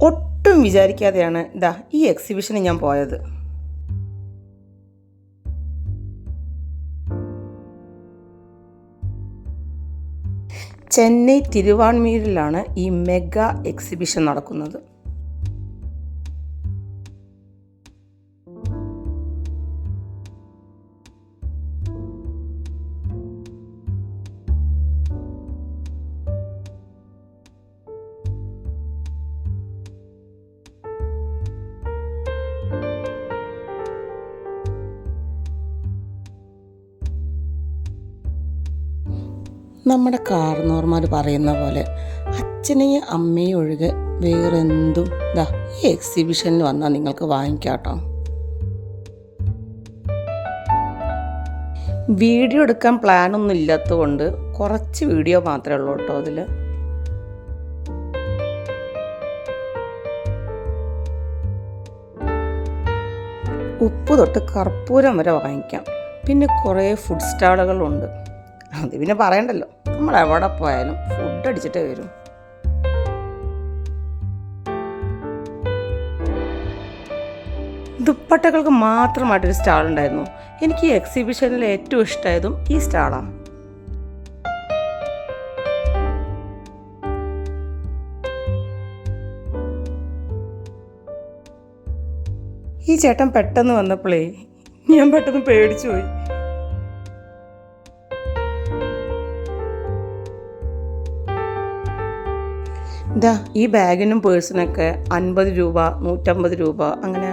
ഒട്ടും വിചാരിക്കാതെയാണ് ഈ എക്സിബിഷന് ഞാൻ പോയത്. ചെന്നൈ തിരുവാൻമീരിലാണ് ഈ മെഗാ എക്സിബിഷൻ നടക്കുന്നത്. നമ്മുടെ കാർന്നോർമാർ പറയുന്ന പോലെ അച്ഛനെയും അമ്മയും ഒഴികെ വേറെന്തും ഈ എക്സിബിഷനിൽ വന്നാൽ നിങ്ങൾക്ക് വാങ്ങിക്കാം കേട്ടോ. വീഡിയോ എടുക്കാൻ പ്ലാനൊന്നും ഇല്ലാത്തത് കൊണ്ട് കുറച്ച് വീഡിയോ മാത്രമേ ഉള്ളൂ കേട്ടോ അതിൽ. ഉപ്പ് തൊട്ട് കർപ്പൂരം വരെ വാങ്ങിക്കാം. പിന്നെ കുറേ ഫുഡ് സ്റ്റാളുകളുണ്ട്. അത് പിന്നെ പറയണ്ടല്ലോ, നമ്മൾ എവിടെ പോയാലും ഫുഡ് അടിച്ചിട്ടേ വരും. ദുപ്പട്ടകൾക്ക് മാത്രമായിട്ടൊരു സ്റ്റാളുണ്ടായിരുന്നു. എനിക്ക് ഈ എക്സിബിഷനിൽ ഏറ്റവും ഇഷ്ടമായതും ഈ സ്റ്റാളാണ്. ഈ ചേട്ടൻ പെട്ടെന്ന് വന്നപ്പോഴേ ഞാൻ പെട്ടെന്ന് പേടിച്ചു പോയി. ഈ ബാഗിനും പേഴ്സിനൊക്കെ 50 രൂപ, 150 രൂപ, അങ്ങനെ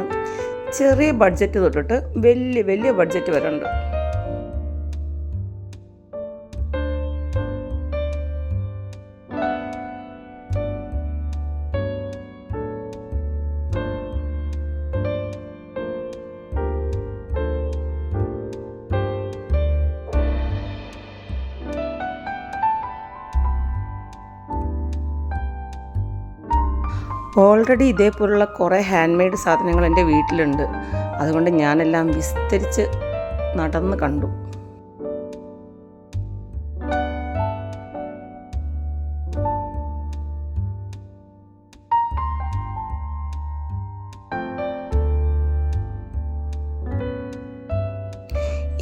ചെറിയ ബഡ്ജറ്റ് തൊട്ടിട്ട് വലിയ വലിയ ബഡ്ജറ്റ് വരെ ഉണ്ട്. ഓൾറെഡി ഇതേപോലുള്ള കുറേ ഹാൻഡ് മെയ്ഡ് സാധനങ്ങൾ എൻ്റെ വീട്ടിലുണ്ട്. അതുകൊണ്ട് ഞാനെല്ലാം വിസ്തരിച്ച് നടന്ന് കണ്ടു.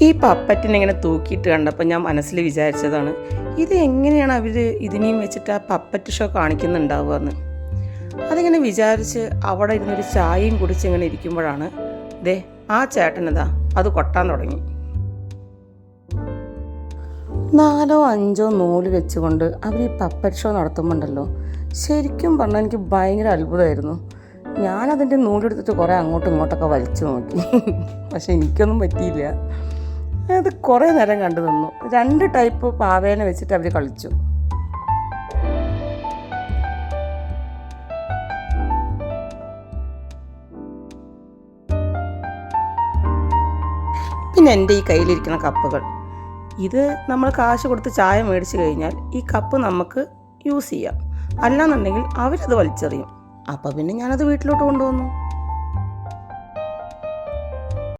ഈ പപ്പറ്റിനിങ്ങനെ തൂക്കിയിട്ട് കണ്ടപ്പോൾ ഞാൻ മനസ്സിൽ വിചാരിച്ചതാണ്, ഇത് എങ്ങനെയാണ് അവർ ഇതിനെയും വെച്ചിട്ട് ആ പപ്പറ്റ് ഷോ കാണിക്കുന്നുണ്ടാവുക എന്ന്. അതിങ്ങനെ വിചാരിച്ച് അവിടെ ഇരുന്നൊരു ചായയും കുടിച്ചിങ്ങനെ ഇരിക്കുമ്പോഴാണ് ആ ചേട്ടനതാ അത് കൊട്ടാൻ തുടങ്ങി. 4 or 5 നൂല് വെച്ചുകൊണ്ട് അവർ ഈ പപ്പറ്റ് ഷോ നടത്തുമ്പോണ്ടല്ലോ, ശരിക്കും പറഞ്ഞാൽ എനിക്ക് ഭയങ്കര അത്ഭുതമായിരുന്നു. ഞാനതിൻ്റെ നൂലെടുത്തിട്ട് കുറേ അങ്ങോട്ടും ഇങ്ങോട്ടൊക്കെ വലിച്ചു നോക്കി. പക്ഷെ എനിക്കൊന്നും പറ്റിയില്ല. അത് കുറേ നേരം കണ്ടു നിന്നു. 2 ടൈപ്പ് പാവേനെ വെച്ചിട്ട് അവർ കളിച്ചു. പിന്നെ എൻ്റെ ഈ കയ്യിലിരിക്കുന്ന കപ്പുകൾ, ഇത് നമ്മൾ കാശ് കൊടുത്ത് ചായ മേടിച്ച് കഴിഞ്ഞാൽ ഈ കപ്പ് നമുക്ക് യൂസ് ചെയ്യാം. അല്ലാന്നുണ്ടെങ്കിൽ അവരത് വലിച്ചെറിയും. അപ്പോൾ പിന്നെ ഞാനത് വീട്ടിലോട്ട് കൊണ്ടുവന്നു.